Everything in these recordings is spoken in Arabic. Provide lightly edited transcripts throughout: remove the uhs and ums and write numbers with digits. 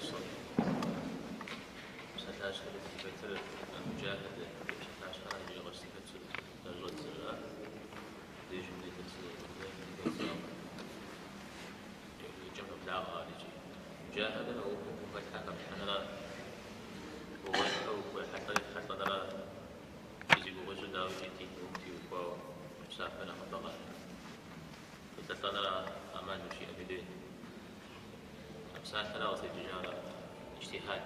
الصلاة ستاشر في بيت المجاهد ستاشر اللي غسلت الرد دي جملة الجملة بتاع خارجي مجاهد أو فتحة بحنا هو حتى نرى يجي وجود داوي تي ومتي وقاو مسافنا خطأ فتتنرى أمان شيء بدين مسافنا وتجارة اجتهاد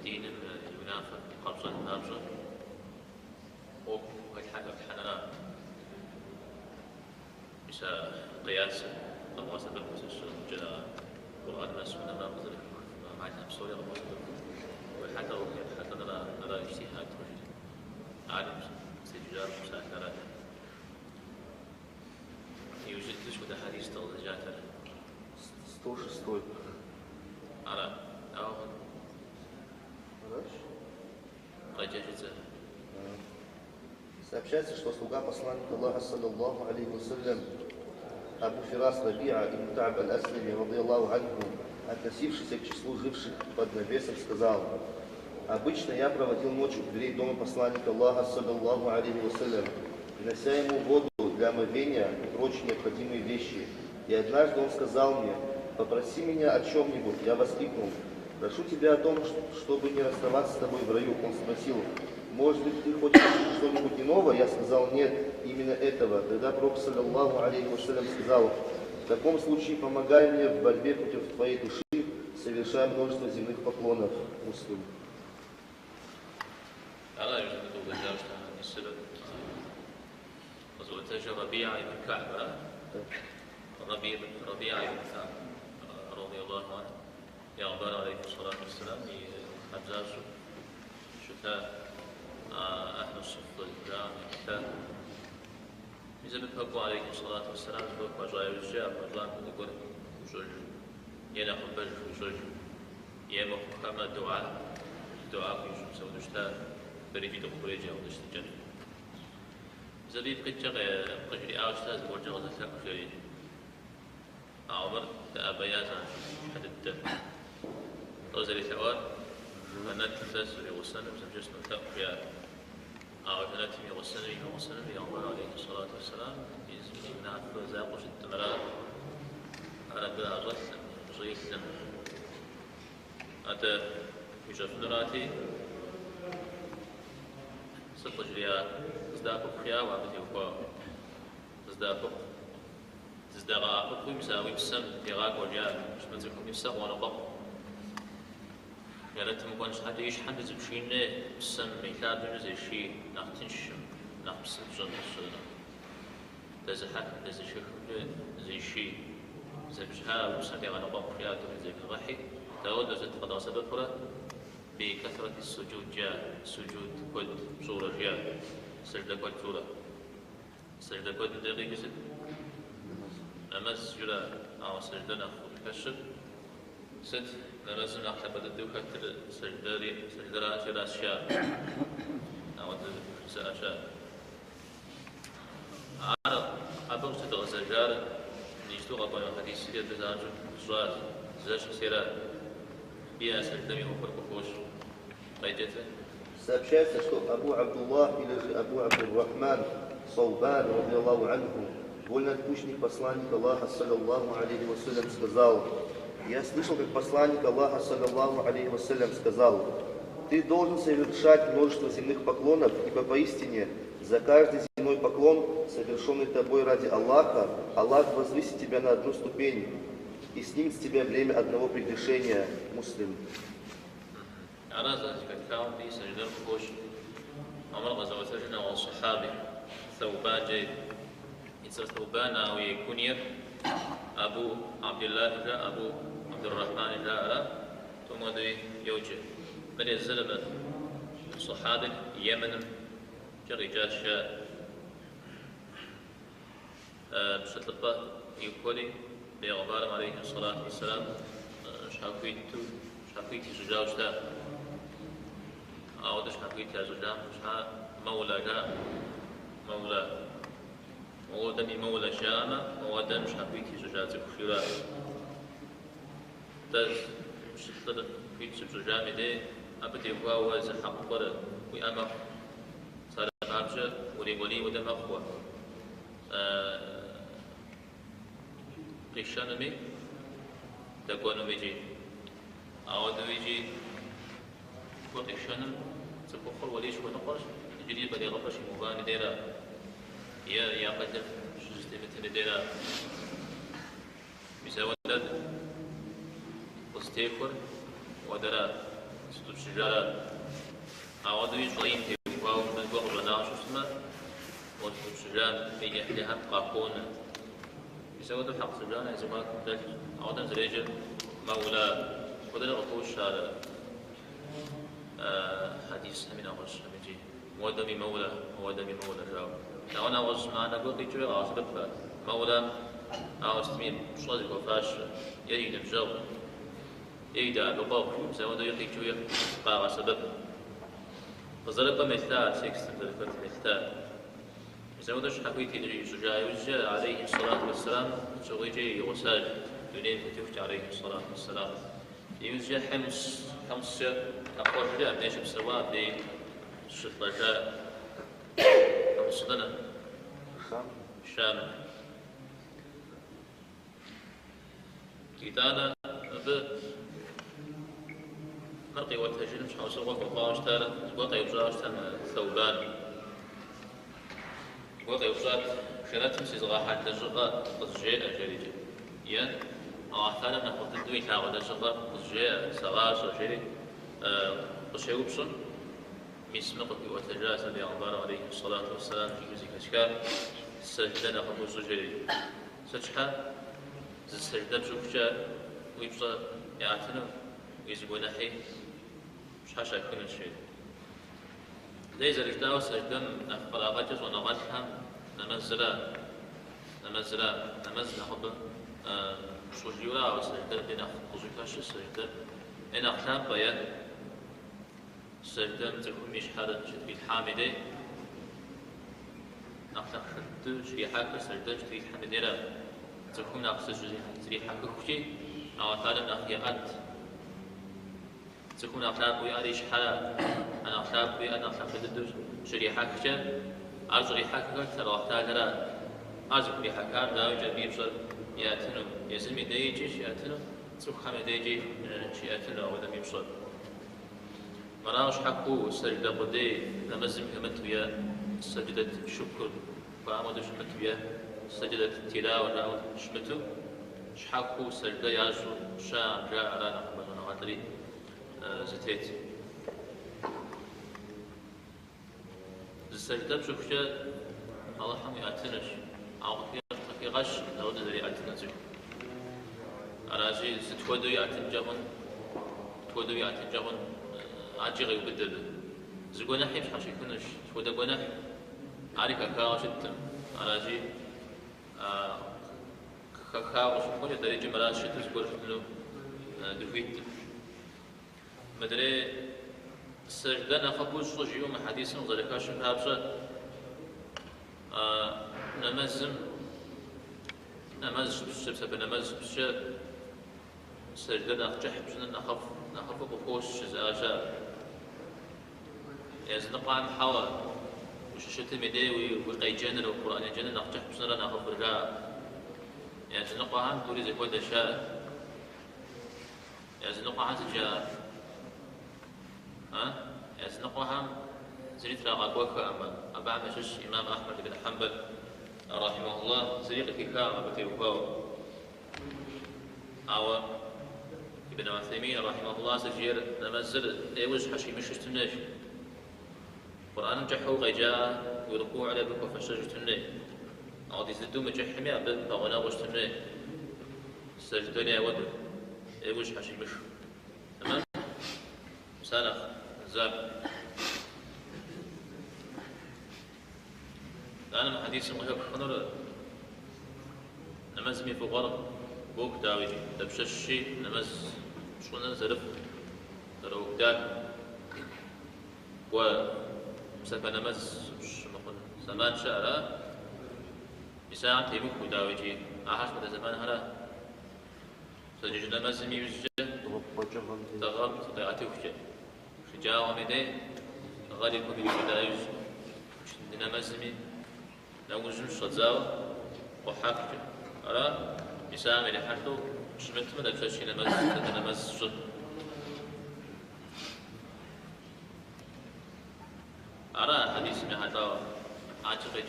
دين المنافق قبضا نابضا وحنا بس قياس الله سبب جل القرآن الناس من ما مثل ما عندنا بسوريا الله سبب حتى نرى اجتهاد عالم استجار مسافرة يوجد ليش حديث تغذيات 106. على أو Сообщается, что слуга посланника Аллаха, саллаллаху алейхи вассалям, Абу Фирас Рабиа ибн Та'б аль-Аслами, радийаллаху анху, относившийся к числу живших под навесом, сказал: обычно я проводил ночь у дверей дома посланника Аллаха, саллаллаху алейхи вассалям, принося ему воду для омовения и прочие необходимые вещи. И однажды он сказал мне: попроси меня о чем-нибудь. Я воскликнул: прошу тебя о том, чтобы не расставаться с тобой в раю. Он спросил: может быть, ты хочешь что-нибудь иного? Я сказал: нет, именно этого. Тогда Пророк, саллаллаху алейхи вассалям, сказал: в таком случае помогай мне в борьбе против твоей души, совершая множество земных поклонов. Муслим. ربيعة بن كعب ربيعة بن كعب رضي الله عنه يغبر عليه الصلاة والسلام حجاج شتاء أهل الصف الجامع شتاء إذا بتحبوا عليه الصلاة والسلام بتحبوا جاي الرجال رجلان يقول وجوج ينقل بج وجوج يما كما دعاء في شمس ودشتاء بريد دخولي أو دشت الجنة زبيب قجري أشتاز ورجع زكاة في عمر تأبيازا حدد توزري ثوار فنت تسري وسلم زمجسنا تأخيا أو فنتمي وسلم يا عمر عليه الصلاة والسلام يزمين نعرف زاقش التمرات على بلا غسل زيسن أتى يجف نراتي ستجريا زداقب خيا وعبدي وقوا زداقب زداقب ويمساوي بسم يغاق وجاء مش منزلكم يمسا ونقب يعني تمكنش حد يش حد زبشين بسم يكاد زي شيء نختنشم نقبس بزن السنة تزحك تزشك زي شيء زي بجها وسنتي ونقب خيا زي الرحي تود زد قضاء سبب بكثرة السجود جاء سجود كد صورة جاء سجدة كد صورة سجدة كد دقيقة ست نمز جلا أو سجدة نأخذ كشر ست نمز نأخذ بدو كتر سجدة راشر أشياء أو أشياء أبغى تدعو سجارة نيجتو قبل حديث سير بزاجو زواج زاج سيرة بيا سجدة يوفر بخوش Сообщается, что Абу Абдуллах или же Абу Абдуррахман Саубан, радийаллаху анху, вольноотпущенник посланника Аллаха, саллаллаху алейхи вассалям, сказал: я слышал, как посланник Аллаха, саллаллаху алейхи вассалям, сказал: ты должен совершать множество земных поклонов, ибо поистине за каждый земной поклон, совершенный тобой ради Аллаха, Аллах возвысит тебя на одну ступень и снимет с тебя бремя одного прегрешения. Муслим. أنا ذلك كان في سجد الخوش عمر غزوة سجن والصحابي ثوبان جيد يتصل ثوبان أو يكونير أبو عبد الله جاء أبو عبد الرحمن جاء ثم دي يوجه من الزلمة الصحابي يمن جرجال شاء بشتلقة يكوني بيغبار عليه الصلاة والسلام شاكويتي زجاج أو دش حقيقة زوجان مولى جاء مولى ودمي مولى شامة ودم شحبيتي شجاعتك خيرا تز شتر في شجاعة دي أبدي هو زحق قرر وأمر صار أبجر ولي ودم أخوة قشانمي دقوانو ميجي أود ميجي قشانم تبخر وليش ونقرش جديد بدي غفش مباني ديرا يا قدر شجتي مثل ديرا بسودد واستيكر ودرا ستوب شجرات أود ميجي غيم تيواو من بغر لنا شو اسمه وستوب شجرات في إحداها قاقون بسودد حق شجرات إذا ما كنت أود زريجر مولى ودرا غفوش هذا حديث من أول شمجي ودمي مولى جاو لو أنا وز ما نقول لي جوا أصدق مولى أو استمين صادق وفاش يريد الجو يريد البقاء زود يقي جوا قاع سبب فزرق مثال سكس ذلك مثال زود حكيت لي شجاع وجه عليه الصلاة والسلام شويجي وسال يريد تفتح عليه الصلاة والسلام يوجد خمس أقوال جدا ليش بسوا بشطة جاء خمس سنة شام كتانا مرقي وتهجل مش حوصل وقاش تالا وقا يبجاش تم ثوبان وقا يبجات شراتم سيزغا حتى جغا قصجين أجريجي ين أعثانا ناخذ الدوي تاخذ الشغل قصجين سغاش أجري قشيوبشن مسمقك وتجاس بأخبار عليه الصلاة والسلام في جزء كشكال سجدنا خبز جري سجحة السجدة بشوفشة ويبصى يعتنو ويزقو نحي مش حاشا كل شيء ليس رجداو سجدم أخبر أغجز ونغتها نمزلا خبر سجيورا أو سجدة لنا خبزكاش السجدة إن أختام بيان سجدة تكون مش حارة في الحامدة نقطة خدت شيء حاكة سجدة في الحامدة لا تكون نقص شيء حاكة خشي أو ثالث نقيات تكون أخلاق وياريش حلا أنا أخلاق ويأنا أخلاق خدت شيء حاكة أرجع حاكة ترى أختار لا أرجع حاكة لا يوجد بيبصر يأتنو يسمي ديجيش يأتنو سبحان ديجي شيئتنا ولا بيبصر مناش حقو سجدة بدي نمزم كمت ويا سجدة شكر فأمد شمت ويا سجدة التلاوة لا شمتو شحقو سجدة ياسو شام جاء على نقبل نواتري زتيت السجدة بشوفشة الله حمي أتنش أو في غش لو ندري أتنش أراجي ستودو يعتنجون عجيغ يبدل زقونا حيش حاشي كنش تودا قونا عارك كاو شتم أراجي كاو شكوش دريج مراش شتم زقول شتلو دفيت مدري سجدنا خبوش صجيو محاديث وذلك شكابشة نمز بسبب نمز بسبب سجدنا جحب شنو نخف بخوش زاجا يزن قام حوا وش شتم يدي وقيجن القرآن يجن نجحب شنو نخف رجاء يزن قام دوري زي كود الشاء يزن قام زجا يزن قام زريت راقا كوكا أبا مشش إمام أحمد بن حنبل رحمه الله زريق كيكا بتيوكاو أو ابن عثيمين رحمه الله سجير نمزل ايوز حشي مش تنش قرآن جحو غيجا ويركوع على بكو فشج تنش أو دي زدو مجحمي أبد بغنا وش تنش سجدني أود ايوز حشي مش تمام سالخ زاب أنا حديث مهيب خنور نمزمي في غرب بوك داوي دبششي نمز شو نزرف درو داك و مسافة نمز زمان شعرا بساعة تيمك وداوجي أحس مدى زمان هلا سجل نماز ميوزجة تغم تضيعته وجه شجاع ومدى غالب مبين وداوج نماز مي نوزن صدزاو وحاكجة أرى بساعة مدى حرتو شمت مدى تشي نماز صد أرى حديث من هذا عاجبه.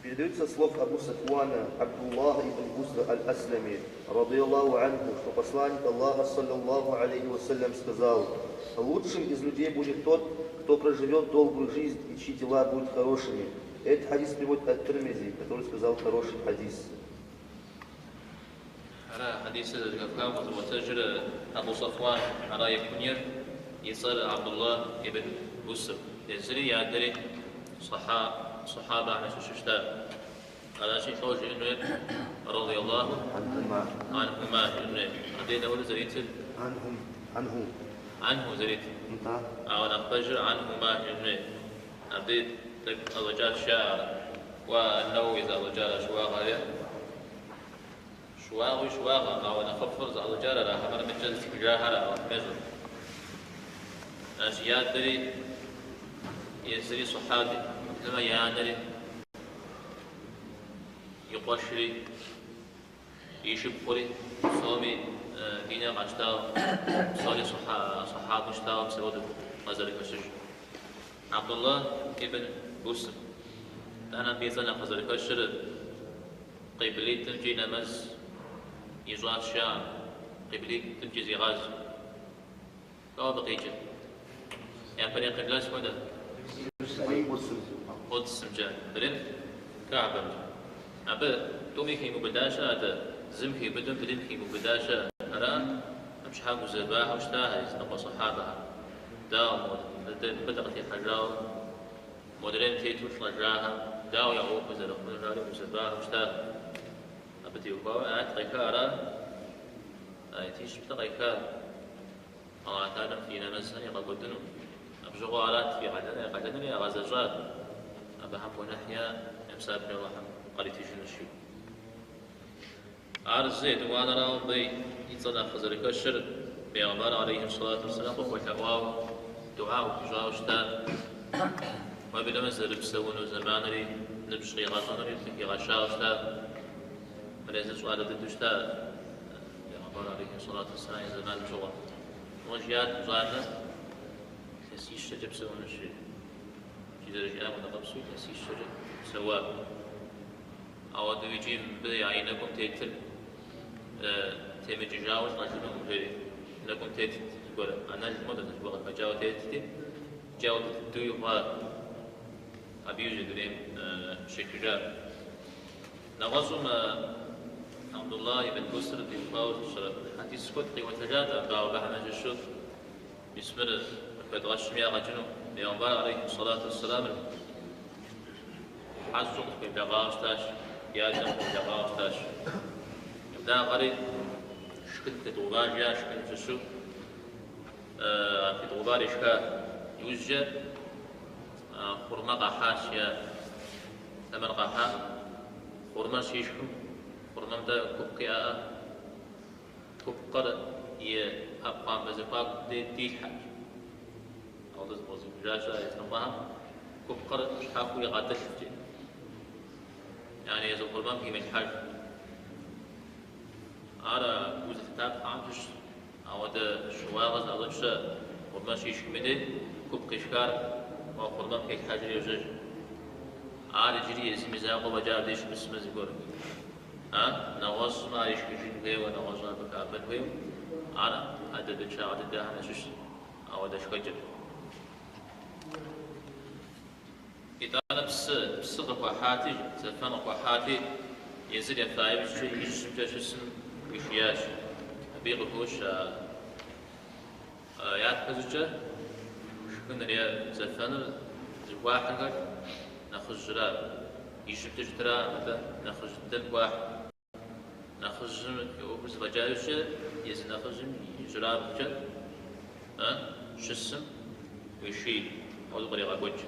Передаются слов Абу Сафвана Абдуллаха ибн Бусра аль-Аслами, радийаллаху анху, что посланник Аллаха, саллаллаху алейхи вассалям, сказал: лучшим из людей будет тот, кто проживет долгую жизнь и чьи дела будут хорошими. Этот хадис приводит ат-Тирмизи, который сказал хороший хадис. حديث الكفاف وتجر أبو صفوان على يكونير يصير عبد الله ابن بسر يزري يادري صحابة عن ششتا على شيء خوش إنه رضي الله عنهما إنه عدينا ولا زريت عنه زريت أو نقبجر عنهما إنه عديد الرجال شاعر وأنه إذا رجال شواغ شواغ أو نخفض الرجال راح من مجلس جاهرة أو مجلس أشياء دري يزري صحابي لما يانري يقشري يشبخري صومي دينا قشتاو صالي صحاب قشتاو بسود مزاري كشش عبد الله ابن بسر أنا بيزنا مزاري كشر قبلي تنجي نمز يزوات شام قبلي تنجي زغاز أو بقيجة يعني فريق قبلاش مدى قدس مجال بلين كعبة أبا تومي كي مبداشة هذا زم كي بدون بلين كي مبداشة أنا مش حاجة زباحة وشتاها يستقى صحابها داو بدأت يحجاو مدرين كي توصل جاها داو يعوق وزرق من رالي وزباحة وشتاها أبتي وقاوة أتقيكا أرى تيش بتقيكا الله تعالى في نمزها يقودنو أبجغوالات في عدنا يقعدنا يا غزجات أبهم ونحيا يمساب بن الرحم قريتي جنشي أرزيد وأنا راهم بي يتصنع خزرك الشر بيغمار عليه الصلاة والسلام وحواو دعاء وجاو شتان وبلا مزل بسون زمانري نبشري غاطنري في غشاو شتان وليس سؤال الدشتان بيغمار عليه الصلاة والسلام زمان الجوع وجيات مزارنا تسيش شجب سوون الشيء إذا رجع ونقبسوا تسيش شجب سواء أو دويجيم بدي عينكم تيتل تيمج جاوز نجنهم غيري نكم تيتل تقول أنا المدة تقول فجاو تيتل جاو دويغا أبيوجي دريم شكجا نغزم عبد الله بن بسر تيفاوز حديث كتقي وتجاتا قاو بحنا جشوت بسمر قد غشمي غجنو بيغمبار عليه الصلاة والسلام حزق في بلغاوستاش ياجم في بلغاوستاش يبدأ غريب شكل تطوباجيا شكل جسو في طوبار إشكا يوجد خرما قحاشيا ثمن قحا خرما شيشكم خرما مدى كبقيا كبقر يأبقى مزفاق دي الحاج أو تزبط جاشا يسمعها كبقر حاكو يغادر شفتي يعني يزو قربان في الحاج على وزة تاب عامش أو ده شواغز أو ده قربان شيش كمده كبق إشكار أو قربان في الحاج يوجد على جري اسمي زاقو وجاب ديش بسم زيقور نغص ما يش كجين غيو ونغص ما بكابن غيو على عدد الشاء عدد داهنا شش أو ده شكجر إذا أنا بسقف وحاتي تفنق وحاتي يزيد يفايب شيء يشمجا شسم ويشياش بيغفوش يات بزوجة شكونا ليا زفنر واحد نخرج جرا يشمجا جترا مثلا نخرج دل واحد نخرج وبس رجايش يزيد نخرج جرا بجد شسم ويشيل أو طريقة وجه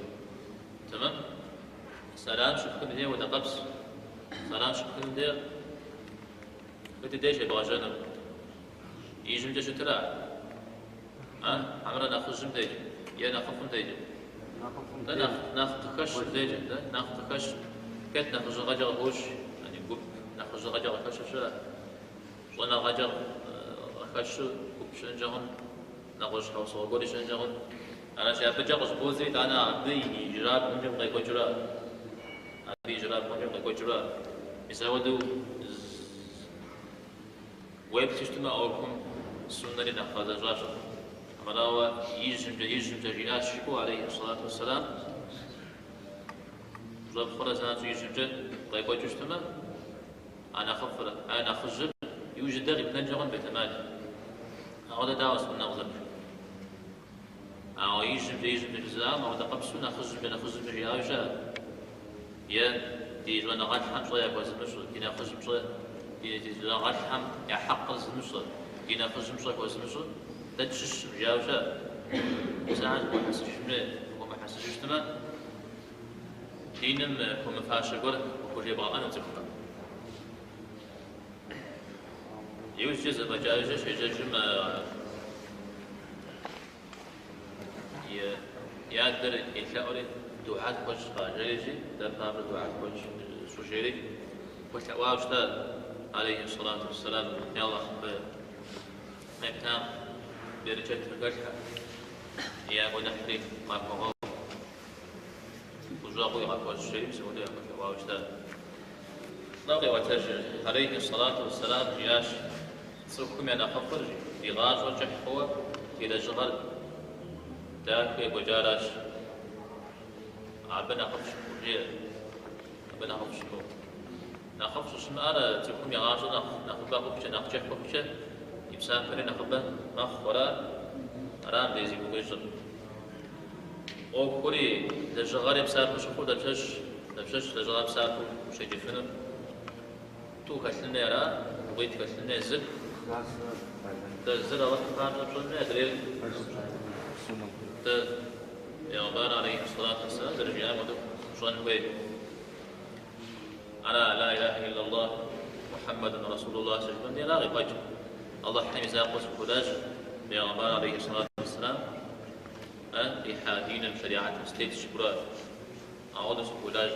تمام سلام شوفكم هنا وتقبس سلام شكل دير بتديش باجنا يجم جش ترى عمرنا ناخذ جم ديج يا ناخذ ديج لا ناخذ تخش ديج ناخذ تخش كت ناخذ غجر هوش يعني قب ناخذ غجر خش شلا وانا غجر خش قب شنجهن ناخذ حوص وقول شنجهن أنا شايف بجرس بوزي أنا أبي إجراب ممكن غير إجراب أبي إجراب ممكن غير إجراب يسودو ويب سيستم أوكم سنة لنفاذ الراشد أما هو يجم جياش شكو عليه الصلاة والسلام رب خرزان يجم غير إجراب أنا خفر يوجد دغي بنجرن بتمالي هذا داوس من نغزر أو يجب الإسلام أو تقبسون نخزم جياوشا يا تيجوا نغاد حم شوية كويس مشر كنا خزم شوية تيجوا نغاد حم يحق المشر كنا خزم شوية كويس مشر تدشش جياوشا ساعات ما حسش منه وما حسش اجتماع دينم كم فاش قول وكل يبغى أنا وتكفى يوجد بجاوجش يجمع يقدر يتلاقي دعاء كوش خارجي ده باب دعاء كوش سوشيري وتواجد عليه الصلاة والسلام يلا بمكان برجة القرحة يا أبو نحري ما بقى وجاقوا يقول الشيء سوداء وتواجد نقي وتجر عليه الصلاة والسلام جياش سركم أنا خفر يغاز وجه هو إلى جغل ذاك بجاراش عبنا خفش كوجيه عبنا خفش كو نخفش اسمه أنا تكون يغاشو نخبا خفش نخجح خفش يبسافر نخبا مخورا رام ديزي بوجر أو كوري لجغار يبسافر شكو دبشش لجغار يبسافر شيء جفنه تو كسلنا يرا ويت كسلنا زد الزد الله سبحانه وتعالى دليل يغبار عليه الصلاة والسلام درجة مدو شون ويد على لا إله إلا الله محمد رسول الله صلى الله عليه وسلم لا غير الله حمي زاقوس كولاج يغبار عليه الصلاة والسلام إحادين الشريعة استيت شكرا أعوذ سكولاج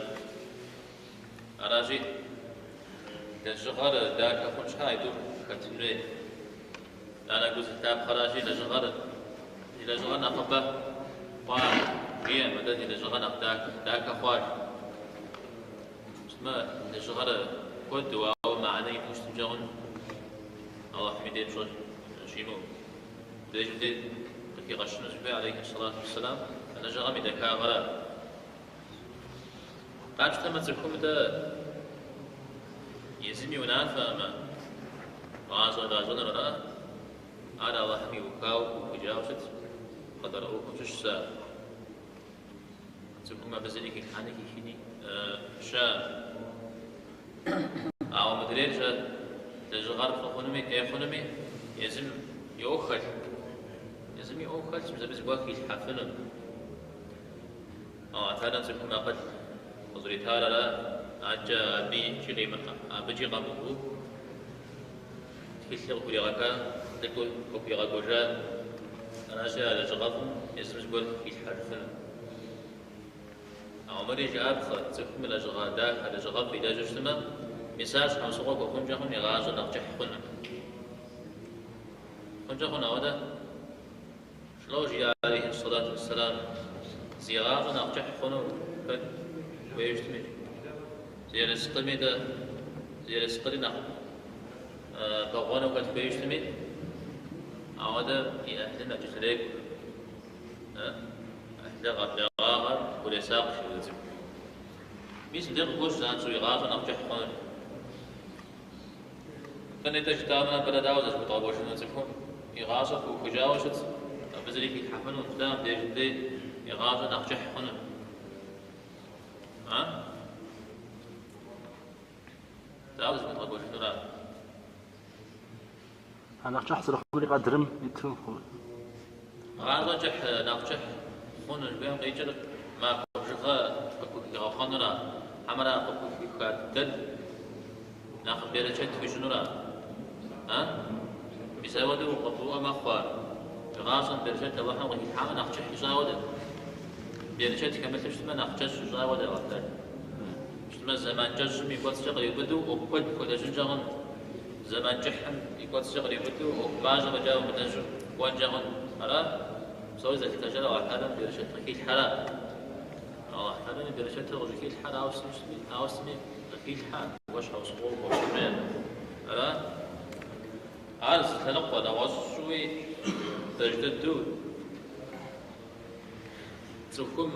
أراجي الجغار داك أخون شايدو كتبري أنا قلت التاب خراجي إلى جغار نخبه هي مدد إلى جغر داك أخوار اسمه إلى جغر كود ومعني مستجون الله حميدين شنو بديش بديت تكي غشنا زبي عليه الصلاة والسلام أنا جغر مدكا غرا قاعد تمت الكم ده يزمي ونافع ما غازل رأى على الله حمي وكاو وجاوشت قدر أوكم شش ساعة تكون ما بزنيك حانك يخيني شاء أو مدرير جا تجغار خونمي يزم يأخذ بزبز باكي يحفلن أتانا تكون ما قد أضريتها لا أجا أبي جري أبجي غامبو تكسر كل غكا تقول كل غكوجا أنا أشياء لجغاف يسمى يقول يحرفن عمري جاب تكمل الأجغادات على جغاف إذا جسمه مساج عن صغوك وكم جهن يغازو نقجح خنا كم جهن أودا شلو جي عليه الصلاة والسلام زيغازو نقجح خنا ويجتمع زي السقمي ده زي السقري نقل بغوانا وقت ويجتمع أودا يأهلنا جسريك أهلنا غاغر وليساق شلزم ميس دير قوش زان سوي غاغر نقجح خنا كان يتجتارنا بلا داوزة بطابوش نزفهم يغاصف وكجاوشت بزري في الحفن والقدام دي يغاصف نقجح خنا داوزة بطابوش نرى أنا أقجح سرخ مري قدرم يترم خون غاصف جح نقجح خنا بيهم ريجر ما قبشغا يغاقننا حمرا قبشغا دل ناخذ بيرشت في جنورا بيساوده وقبوه ما خوار غاصن بيرشت الله حنا وهي حامل ناخذ حجاوده بيرشت كمل تشتما ناخذ حجاوده وقتها تشتما زمان جزم يقول شغل يبدو وقد كل جنجان زمان جحم يقول شغل يبدو وباج بجاو بدنجو وانجان أرى سوي زي التجارة وحنا بيرشت ركيل حلا الله حنا بيرشت ركيل حلا أو اسمي ركيل حلا وش أوصول وشمال أرى عارس تنقل وصوي تجددو تكون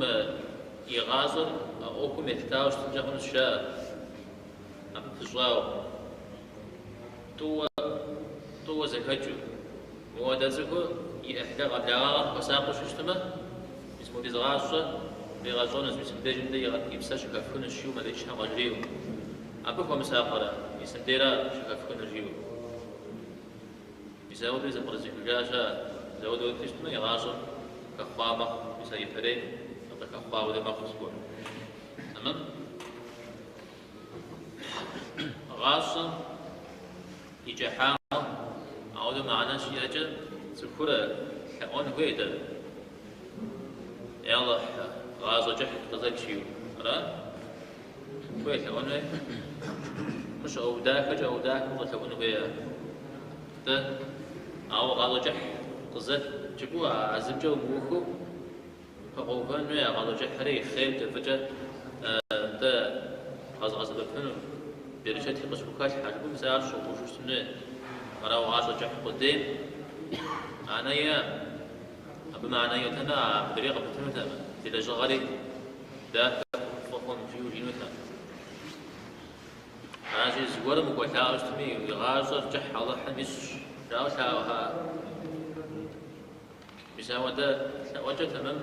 يغازر أو كم يحتاج تجاهل الشاء أم تجاو تو زكاجو مودازكو يحتاج على وساق شتمه اسمه بيزغاصه بيغازون اسم بيجن دي يبسش كفكون الشيو ما ليش هم غيرو أبوكم مسافرة يسنديرا شكفكون الجيو يزودوا إذا برزق جاشا زودوا تشتمه يغازر كخبابة يسوي فريق أو كخبابة ده ما خصبون تمام غاصة يجحام أو ده معناه شيء أجل سكرة كأون هيدا يلا غاصة جح تزك شيء را هيدا كأون مش أو داك أو داك مو كأون هيدا ده أو غاصة جح تزك جبوها عزم جو بوكو فقوفان ويا غاصة جح حري خيل تفجأ ده غاصة بفنو بيرشت يقص بكاش حاجبو مسار شو وشو سنة مرا غاصة جح قدام أنا يا بمعنى يتنا بطريقة بتمتها إذا جغري ده فقط فيو جينوتا أنا شيء زور مقطع أستمي وغاصة جح الله حميس جاو شاوها بيساوي ده وجه تمام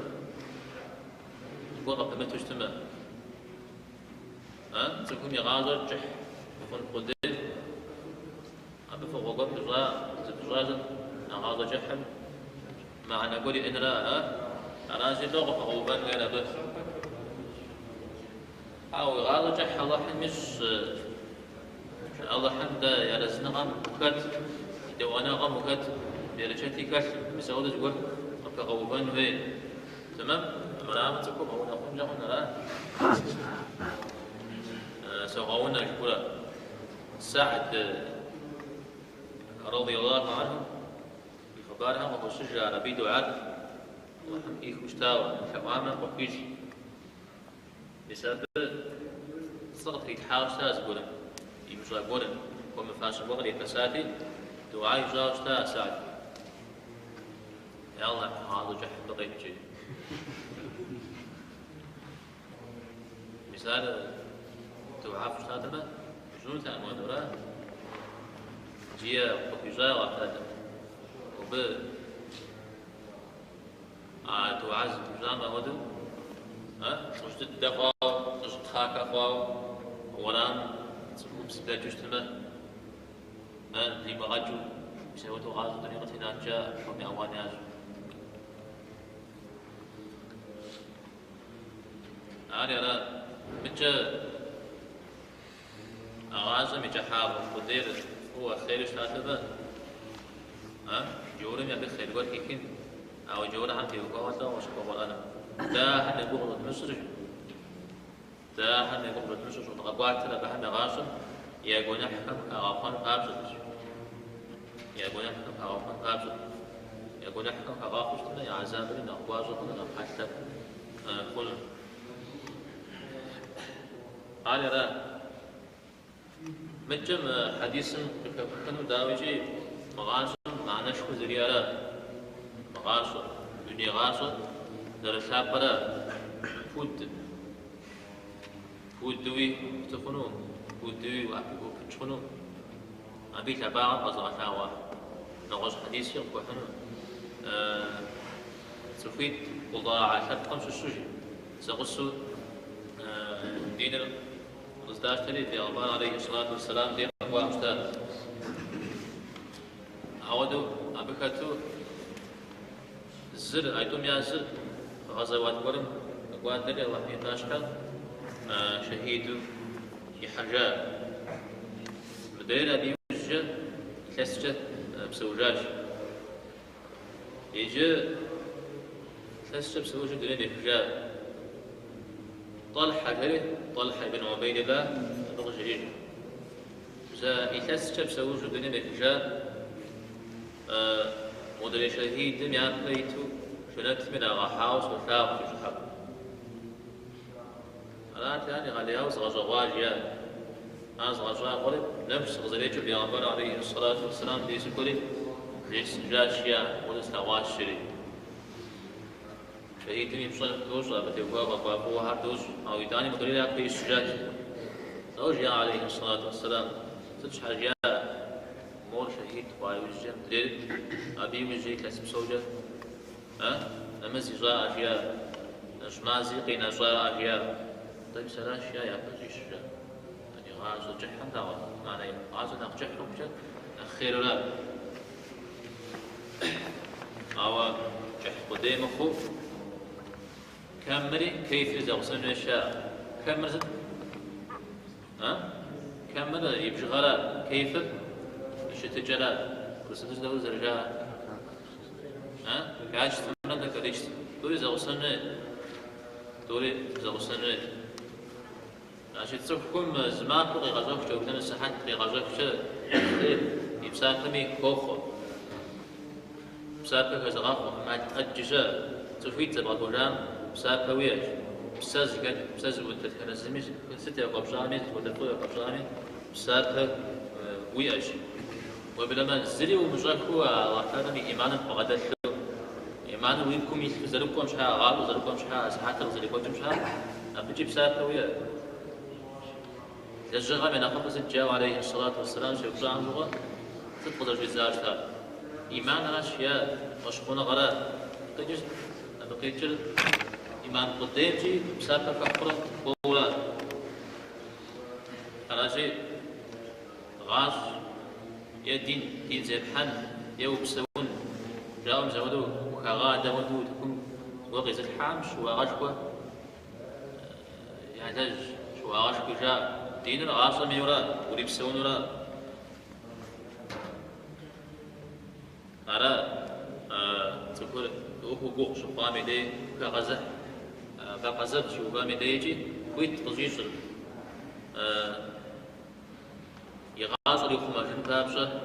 وقف ما تجتمع تكون يغاصة جح يكون قدام أبي فوق وقف بجرا غاصة جحم معنى قولي إن لا أنا شيء لغة فغوبان غير بس أو غاصة جح الله حميس الله حمد يا رزنا مكت دوانا غم مكت بيرجعتي كات مسؤول جوه فغوبان وين تمام مرام تكون أو نقوم جهنا لا سوغونا شكرا سعد رضي الله عنه بخبرها وهو شجع ربي دعاء وحميه مشتاوى كماما وفيش بسبب صغط يتحاول ساز قولن يمشى قولن ومفاش بغري فساتي دعاء يجاوز تا سعد يا الله هذا جح بغيت شيء مثال دعاء فساتنا شنو تعمل دورة جيا وكيجا وحدة وب دعاء زمان ودو مش تدفع مش تخاك فاو وران تسمو بسبلا جشتمه اللي بغجو بسويتو غاز طريقة ناتجا حمي أواني أجو أنا متى أغاز متى حاب قدير هو خير شاتبه جورم يبي خير قول كيكين أو جورم هم بيوقعوا وشكوا أنا ده هن يقول مصر ده هن يقول مصر وتقبعت له بهم غاصم يقول نحكم أغافان قابض يقول نحكم أغافان قابض يقول نحكم أغافش يا عزابرين أخبازهم حتى كل قال را مجم حديث كانوا داوجي مغاصم معناش كزريارة مغاصم دنيا غاصم درسها برا فود دوي تخنو فود دوي وتخنو أبي تباع أزغتها واحد نغش حديث يقوى حنو سفيد وضاع حتى 5 السجن سقصوا دين الأستاذ تلي في أغبان عليه الصلاة والسلام دين أخوة أستاذ عودوا أبكتوا الزر أيتم يا زر غزوات ورم أقوات دلي الله يتاشكال شهيد يحجاب زبير أبي وجه ثلاثة بسوجاج يجي ثلاثة بسوجاج دون بفجاء طلحة بن عبيد الله الرجلي ثلاثة بسوجاج دون بفجاء مدري شهيد دم يأكليتو شنت من أغاحاوس وثاق في شحب أنا تاني غالياوس غزواجيا أنا غزواج قلت نفس غزليتو بيغمبر عليه الصلاة والسلام ديس كلي ليس جاشيا ولس نواشري شهيد دم يبصر دوز أبتوها وقافوها هردوز أو يتاني مدري لها في السجاج زوجيا عليه الصلاة والسلام تتشحجيا مور شهيد باي وجه دليل أبي وجه كسب سوجة أمزي جاء أشياء نشمازي قينا جاء أشياء طيب سلا أشياء يأكل جيشجا يعني غاز جحن دعوة معنى غاز نقجح رمجة خير لا أو جح قدام أخو كمري كيف يزغسن الأشياء كمر كمر يبشغل كيف يشتجلا كرسي دور زرجا كاش تمرنا كريش دوري زغسن عشان تسوقكم زمان بقي غزوك شو بدنا السحات بقي غزوك شو يبساكمي كوخو بساكه زغاخو ما تأججا تفيت تبغى بساكه وياش بساز وتتكلم زميز ستة قبشاني وتطوي قبشاني بساكه وياش وبلما زري ومجاكو وحنا إيمانا بغداد إيمانا وينكم يزرقكم شها غاب وزرقكم شها ساعات زرقكم شها أبجيب ساعة ويا الجغة من أخبز الجاو عليه الصلاة والسلام شو كلام لغة تطلع جزاج ثا إيمانا أشياء مشقونا غراء تجس بقيتل إيمان قدام جي ساعة كحرة بولا أراجي غاش يا دين زبحان يا وبسون جاهم زودوا وكغادة ودو تكون وغيز الحامش وغشوة يحتاج شو غشوة جاء دين العاصم يرى ولبسون يرى أرى تقول أوه قوش قامي دي كغزة كغزة شو قامي دي يجي كويت تجيش يغاصر يخمجن كابشة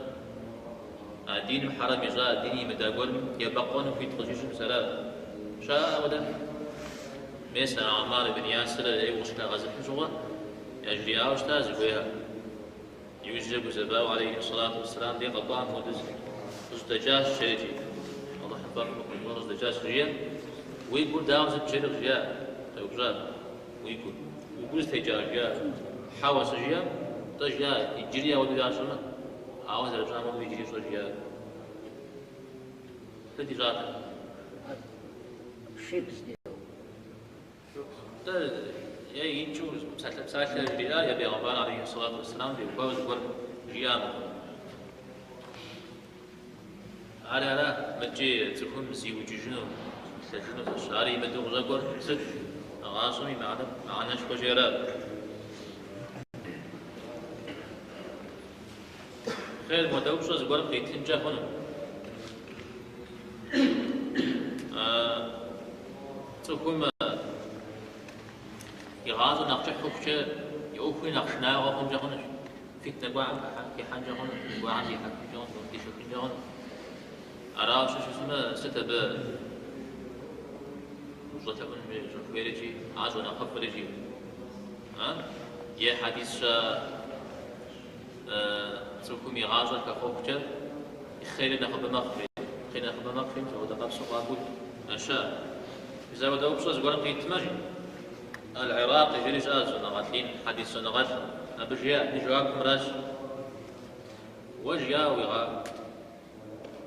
دين محرم يجا ديني مداقول يبقون في تخجيش سلام شاء ودا ميسا عمار بن ياسر اي وشنا غزل حجوة يجري اوشتا زقويها يوجب زباو عليه الصلاة والسلام دي قطان ودز ازدجاج شريجي الله حفظ الله ازدجاج شريجي ويقول داوز بشرق جاء توجاب ويقول استجاج جاء حاوس جاء تجاه يجري ودي عشرة عاوز الرجال ما بيجري صجيا تجارة شيبس ده ينشوف ساعة الرجال يبي غفان عليه الصلاة والسلام بيقوز ور جيام على متجي تكون زي وججنو سجنو الشاري بدو غزقور سد غاصمي معنا شو جيرا خير مدوبش از گرم قیتین جا خونم تكون يغاز نقش حكشة يوفي نقشنا وهم جهنش فيك نقوى في حاجة هون نقوى عندي حكي جهن ودي شكل جهن أراش شو اسمه ستة وصلت من جنفيرجي عاجونا خفرجي يا حديث تكون يغازل كفوكتر خير نخب مغفرين خير نخب مغفرين فهو دقاب سقابود أشاء إذا بدأوا بصوص قرن قيتماجي العراق يجريش آزو نغاتلين حديث نغات أبجياء نجواك مراج وجياء ويغا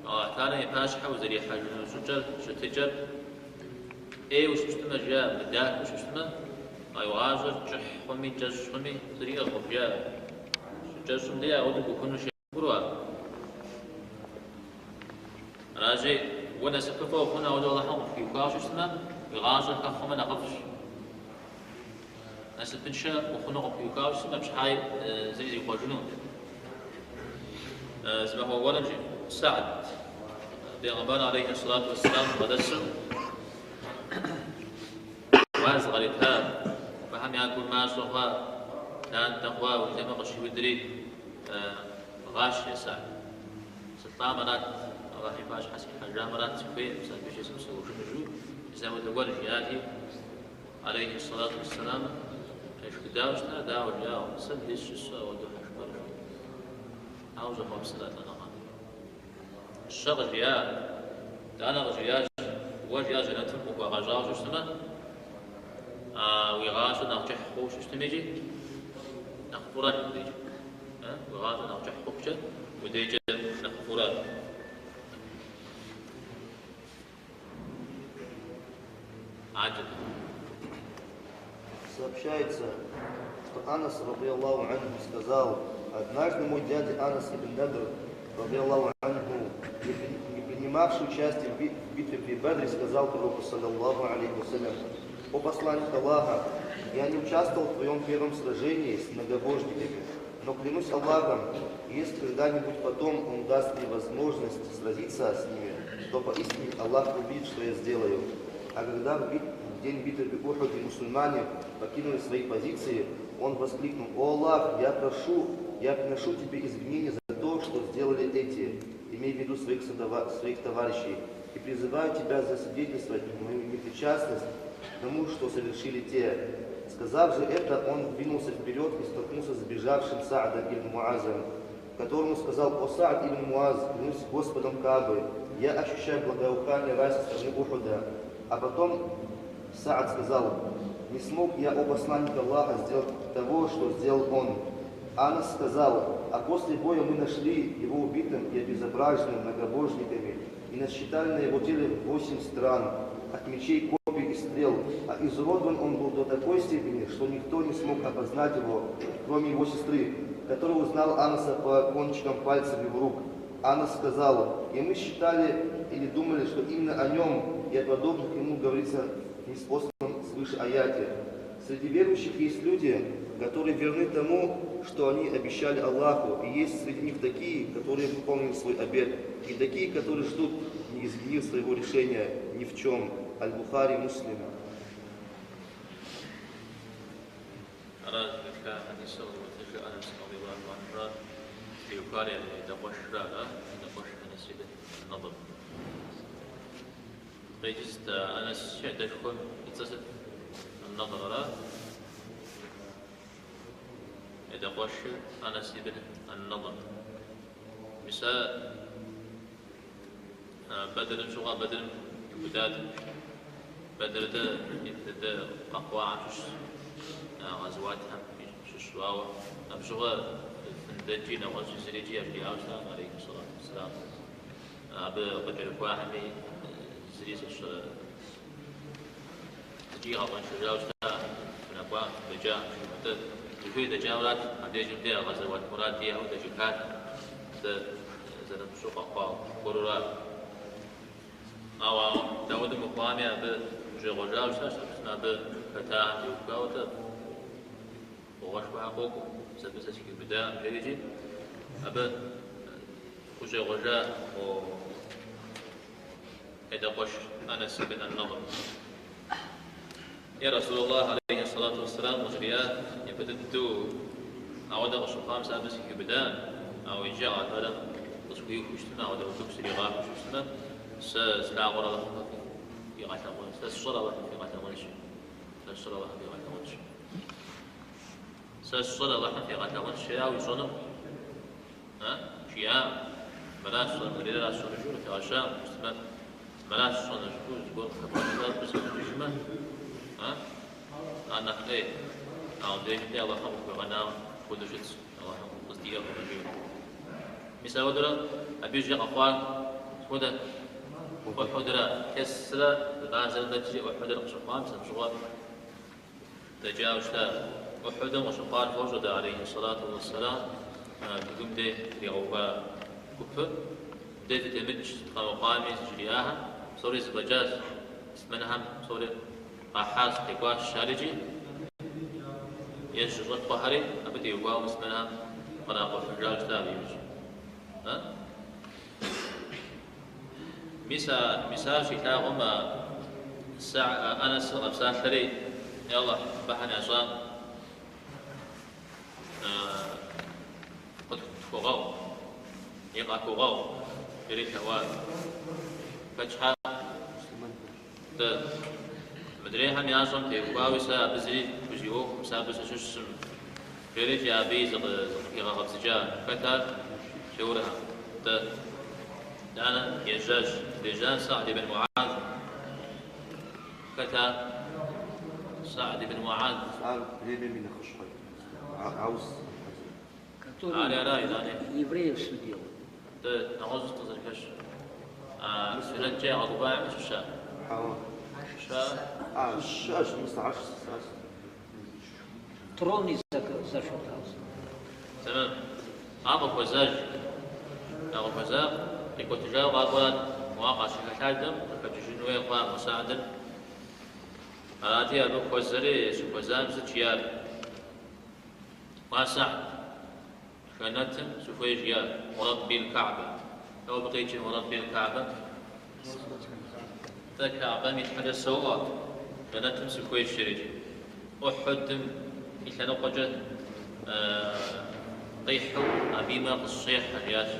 أعتانا يباشحة وزري حاجة سجل شتجر إيه وش اشتما جاء مداك وش اشتما أيوغازل جح حمي جز حمي طريقة غفجاء جالسون ليه أود بكونوا شيء بروا راجع وانا سكفوا هنا ولا الله في كاش اسمه يغازل كخم نقفش ناس بنشا وخنا في كاش اسمه مش هاي زي قجنون زي ما هو ورجي سعد بيغبان عليه الصلاة والسلام غدسه واز غريتها فهم يكون ما صغى لأن تقوى وتمقش ودري غاش يا سعد سلطان مرات الله يفاش حسين حاجة مرات سكوين مثلا بيش اسمه شنو زي ما تقول جياتي عليه الصلاة والسلام ايش كداوشنا داو جاو سدش السوا ودو حشبر عاوز خمس سنوات انا الشغل جيا انا غجياج وجياج انا تبقى غجاج وشتما ويغاش نرجع خوش اشتميجي نخفرات وديجي ويغاش نرجع خوش وديجي نخفرات عجب. Сообщается, что Анас, радиаллаху анху, сказал: однажды мой дядя Анас ибн Надр, радиаллаху анху, не принимавший участие в битве при Бадре, сказал пророку, саллаллаху алейхи вассалям: о посланник Аллаха, я не участвовал в твоем первом сражении с многобожниками, но клянусь Аллахом, если когда-нибудь потом он даст мне возможность сразиться с ними, то поистине Аллах увидит, что я сделаю. А когда в день битвы при Ухуде мусульмане покинули свои позиции, он воскликнул: «О Аллах, я приношу тебе извинения за то, что сделали эти, имея в виду своих товарищей, и призываю тебя засвидетельствовать мою непричастность к тому, что совершили те». Сказав же это, он двинулся вперед и столкнулся с бежавшим Саадом ибн Муазом, которому сказал: «О Саад ибн Муаз, клянусь Господом Каабы, я ощущаю благоухание рая со стороны Ухуда». А потом Саад сказал: «Не смог я, о посланник Аллаха, сделать того, что сделал он». Анас сказал: «А после боя мы нашли его убитым и обезображенным многобожниками, и насчитали на его теле 8 стран от мечей, копий и стрел, а изуродован он был до такой степени, что никто не смог опознать его, кроме его сестры, которая узнала Анаса по кончикам пальцев его рук». Анас сказал: «И мы считали или думали, что именно о нем и о подобных ему говорится в неспосланном свыше аяте. Среди верующих есть люди, которые верны тому, что они обещали Аллаху, и есть среди них такие, которые выполнили свой обет, и такие, которые ждут, не изменив своего решения ни в чем». Аль-Бухари, Муслим. قيجست أنس شعدشكم يتصل النظر له إذا قش أنس ابن النظر مساء بدر شغى بدر بداد بدر ده أقوى عشش غزواتها شش واو أبشغى الدجين أو الجزريجية في عوشة عليه الصلاة والسلام بقدر الواحمي زريس تجيها وان شجاوشها من أقوى بجاء تجوي دجاولات عندي جمدية غزوات مرادية أو دجكات زنا بشوق أقوى قرورات أو داود مقامي بجوجاوشها شخصنا بفتاة يوكاوتا وغشبها قوكو سبسة كبدا جريجي أبا وجوجا و إذا قش أنس بن النضر يا رسول الله عليه الصلاة والسلام مجريات يبددو أود غشقام سابس كبدان أو يجاء هذا تصوير وشتنا أو تكسر يغاب وشتنا سلا غرا الله في غاية ونش سلا الله في غاية ونش سلا الله في غاية ونش سلا الله في غاية ونش يا ويصنم شيا ملاش صنم لا صنم جور في عشاء مستمر ملاش صنم جور تقول خبرات بس تجمع أنا إيه أو ده الله خمس بغنام ودجت الله خمس دقيقة ودجت مثال ودرا أبيج أقوال وده وحدرا كسرة غازل نتجي وحدرا شقام سنشغل تجاوز تا وحدرا وشقال فوجد عليه الصلاة والسلام تقوم ده لغوبا كفر ده تتمج قوامي جرياها صوري زبجاز اسمنهم صوري قاحاز تقواش شارجي يجرد قهري أبدي يقاوم اسمنها قناق وحجاج تابي يجي مثال شيء تاعهم الساعة أنا سأل ثري يلا بحني عشان قد كوغاو يقع كوغاو يريد هواء فتحة مدري هم يعصم تيكواوي سا بزري بزيوك مسابس شسم يريد يابي زق يغاغب سجان فتاة شورها أنا يجاج رجال سعد بن معاذ فتى سعد بن معاذ سؤال قريب من خشوع عاوز على رأي ذلك евреев судил. نعوز تزركش سنجي أربعة مش شاء شاش 15 Трон не зашатался. تمام أبو كوزاج يقول تجاوب أقوال مواقع شكاكادم كجنوية قوام مساعدة أراتي أبو كوزاري سكوزام ستشيال ما سعد كانتم سفوي جيال ورب الكعبة لو بقيت ورب الكعبة الكعبة متحدث سوات كانتم سفوي الشريج أحدم إذا نقجة قيحو أبيما قصيح الياس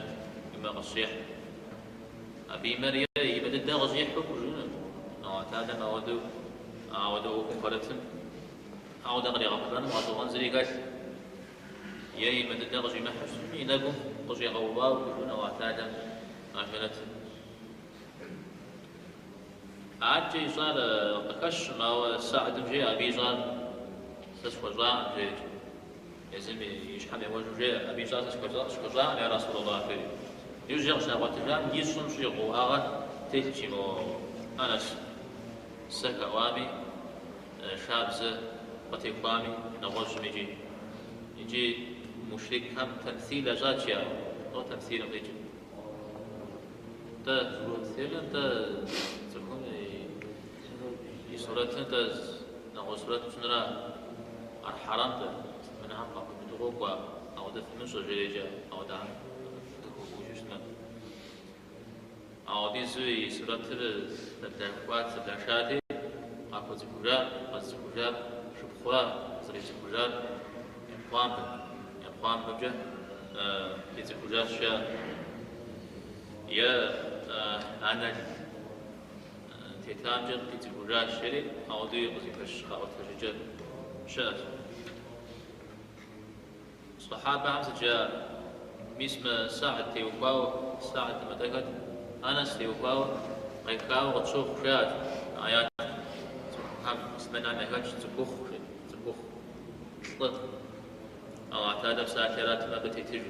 بما قصيح أبي مريم يبدأ الدغز يحب جنون هذا ما ودو كفرتم أو دغري غفلان ما تغنزلي قال يا يبدأ الدغز يمحس ينقم قصي غوباء وجنون وعتادا عشانتم عاد جي صار قكش ما هو الساعة جي أبي صار تسوى زراع جي يزلمي يشحن يوجه جي أبي صار تسوى زراع يا رسول الله فيه يوجد شابوتجان يسون شيء قوارا تيجيمو أنس سكوامي شابزة قتيقامي نغوش يجي مشرك هم تمثيل جاتيا أو تمثيل غيجي تمثيل أنت تكون يصورة أنت نغوش صورة تنرى الحرام من هم قبل بدروقوا أو دفع من سجريجا أو دعم أو دي زوي سورة الدرقات الدرشاتي أكو زكوجا شبخوا زري زكوجا يقوام بجه دي زكوجا شا يا أنا تيتانجر دي زكوجا شري أو دي غزيكش أو تجج شات صحابة عمس جاء ميسم ساعة تيوكاو ساعة متأكد أنا استيوكاو غيكاو غتشوف شات آيات هم اسمنا مهج تبخ طلق أو اعتاد بساكرات ما بتي تجو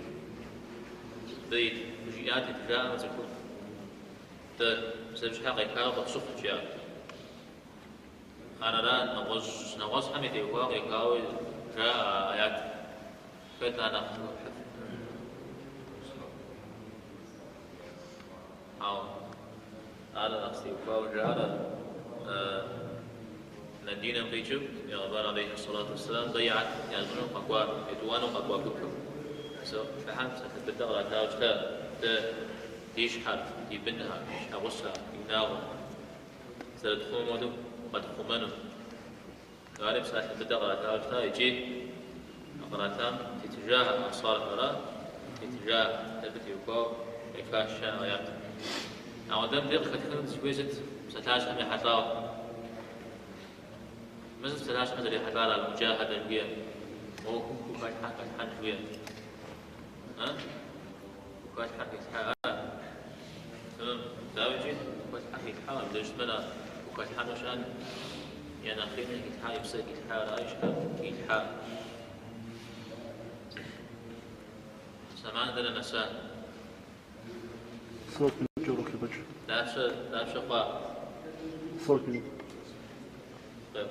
بيت وجيات تجاه تكون بسبب حق غيكاو غتشوف شات أنا لا نغوص حمي تيوكاو غيكاو جاء آيات فتانا أو على نفسي وجعل ندينا بيجب يا غبار عليه الصلاة والسلام ضيعت يزنو قوى يدوانو قوى كفر سو فهمت أتبدأ على تاوجها يشحر يبنها يغسها يناغ سيدخل مدو قد خمنو غالب سأتبدأ على تاوجها يجي أقراتام تتجاه أنصار الفراء تتجاه تبتي وكو يكاشا آيات أو دم دير كتكلم سويزت ستاش هم يحطاو مثل ستاش مثل يحطاو المجاهدة الوية مو كوكاش حان شوية كوكاش حان يتحقق تمام داوجي كوكاش حان يتحقق بدأ جسمنا كوكاش حان وشان يعني أخيرا يتحقق يبسك يتحقق رأيش يتحقق سمان دل نساء صوت من جورك البجر لا شقاء صوت من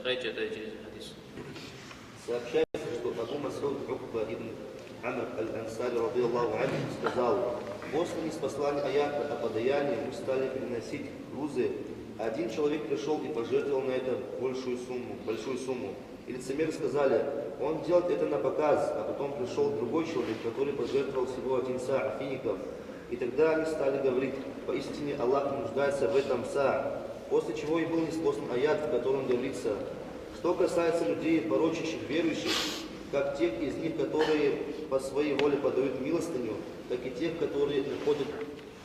غيجة حديث Сообщается, что Абу Мас'уд Укба ибн Амр аль-Ансари, радийаллаху анху, сказал: после ниспослания аята о подаянии мы стали приносить грузы. Один человек пришел и пожертвовал на это большую сумму. И лицемеры сказали: он делает это на показ. А потом пришел другой человек, который пожертвовал всего 1 саа фиников. И тогда они стали говорить: поистине Аллах не нуждается в этом са. После чего и был ниспослан аят, в котором говорится: что касается людей, порочащих верующих, как тех из них, которые по своей воле подают милостыню, так и тех, которые находят,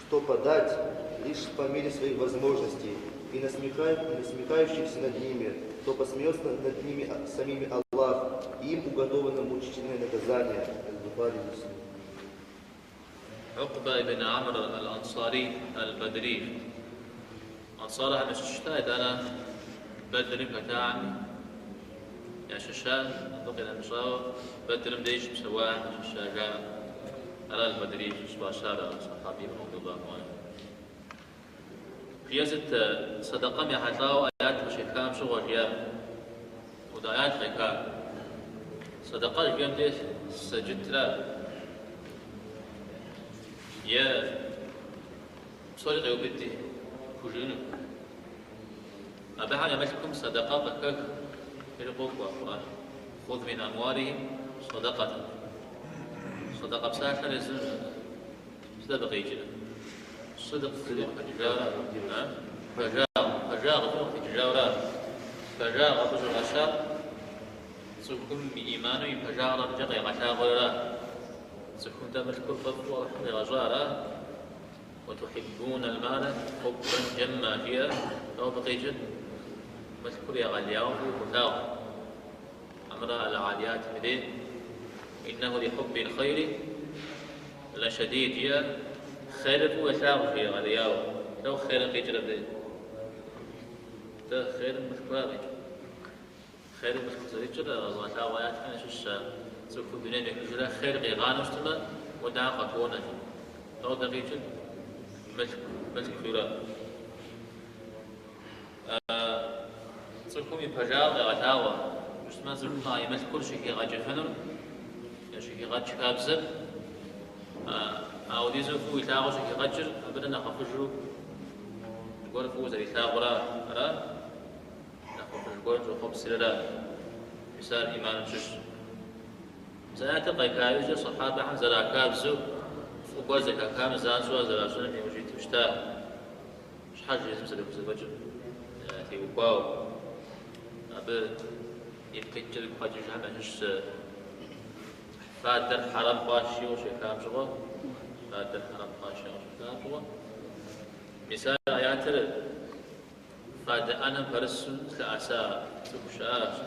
что подать, лишь по мере своих возможностей, и насмехающихся над ними, то посмеется над ними самими Аллах, и им уготовано мучительное наказание. عقبة بن عمرو الأنصاري البدري أنصاره مش اشتايد أنا بدري بتاعي يا ششان بقي المشاور بدر مديش بسواء ششاجا على البدري شباشارة صحابي رضي الله عنه قياسة صدقة يا حتاو آيات وشيكام شغل يا ودايات غيكام صدقة اليوم ديس سجدت لا يا صدق يوبدي كوجينو أبها يملككم صدقة بكك يرقوك وقرآن خذ من أموالهم صدقة بساعة لازم صدق يجري صدق فجاء رجل غشاء سكون بإيمانه فجاء رجل غشاء غيره سكون تملك الفضل رجاء وتحبون المال حبا جما فيها أو بقيجد مذكور يا غالياو وكتاو أمر العاليات مدين إنه لحب الخير لشديد يا خير وشاو في غالياو لو خير قيجر بدين ده خير مذكور خير مذكور يجر غالياو يا كان شش سكون بنين يجر خير قيغان وشتما ودعا قطونا أو دقيجد مذكورة سكون بجاء غتاوى مش ما زلنا يمذكر شيء غجفنر يا شيء غج كابزر أو ديزو فو يتاغو شيء غجر بدنا نخفجرو نقول فو زي تاغرا را نخفج نقول جو خب سيرا مثال إيمان شش زيادة قيكايوجة صحابة عن زرا كابزو فو زكا كام زانسوا زرا سنة يوجي تشتا مش حاجة لازم سلوك زوجر تيوكاو أبى يتكجل بحاجة جامعة هش فادر حرام باشي وش كلام شغل فادر حرام باشي وش كلام شغل مثال آيات فادر أنا برسل كأسا تكشاف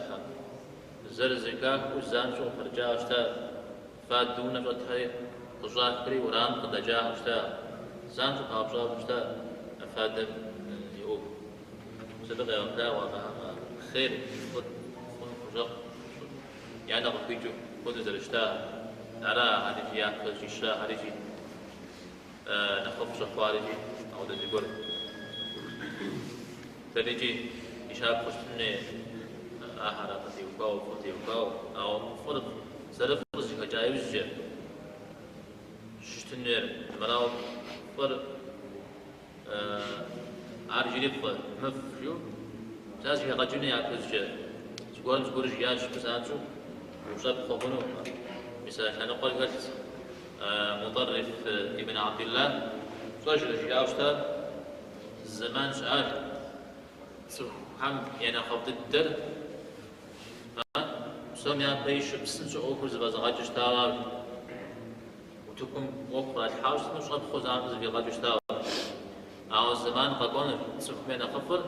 زرزكاك وزان شغل فرجا وشتا فادونا جتها قجاك بري وران قدجا وشتا زان شغل قابجا وشتا فادر يوب سبق يوم لا وضع خير خذ رزق يعني غفيجو خذ زرشتا أرى هذه يأكل جيشا هذه نخف شخوارجي أو دجبر تريجي يشاب خشنة آخر فتيوكاو أو فرض سرف رزق جايوج شتنير مراو فرض عارجي لفظ مفجو سازي غجني يأكل تقول جياش بسانجو وشاب خبنو مثلا احنا نقول قلت مطرف ابن عبد الله رجل جياوشتا زمان سؤال هم يعني خبط الدر سوم يا بيش بسنج اوكل زباز غاجش تاوال وتكون وقت الحاوش مش غد خوز عامز في غاجش تاوال او زمان قاقون سوكمين اخفر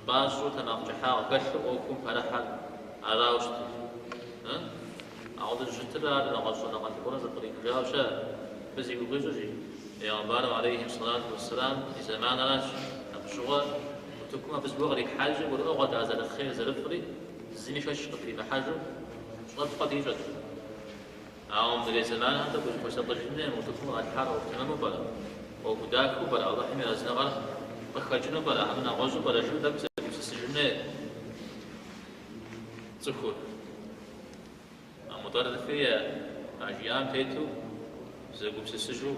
باشو تناقجحا وقشو اوكم فرحل عراوشت أعوذ الجترة لنغشنا قد تكون زقريك جاوشا بزي بغيزوجي يا بارم عليه الصلاة والسلام في زمان راش نقشوها وتكون بس بغري حاجة ولغة عزل الخير زلفري زيني شوش قطري بحاجة شغل قد يجد عام ذي زمان هذا بس بس الطجنين وتكون الحارة وتمام بلا وكداك بلا الله حمي أزنغر وخرجنا بلا عمنا غزو بلا شو دبس السجنين سكون مطرد فيها أجيام تيتو زي قبس السجو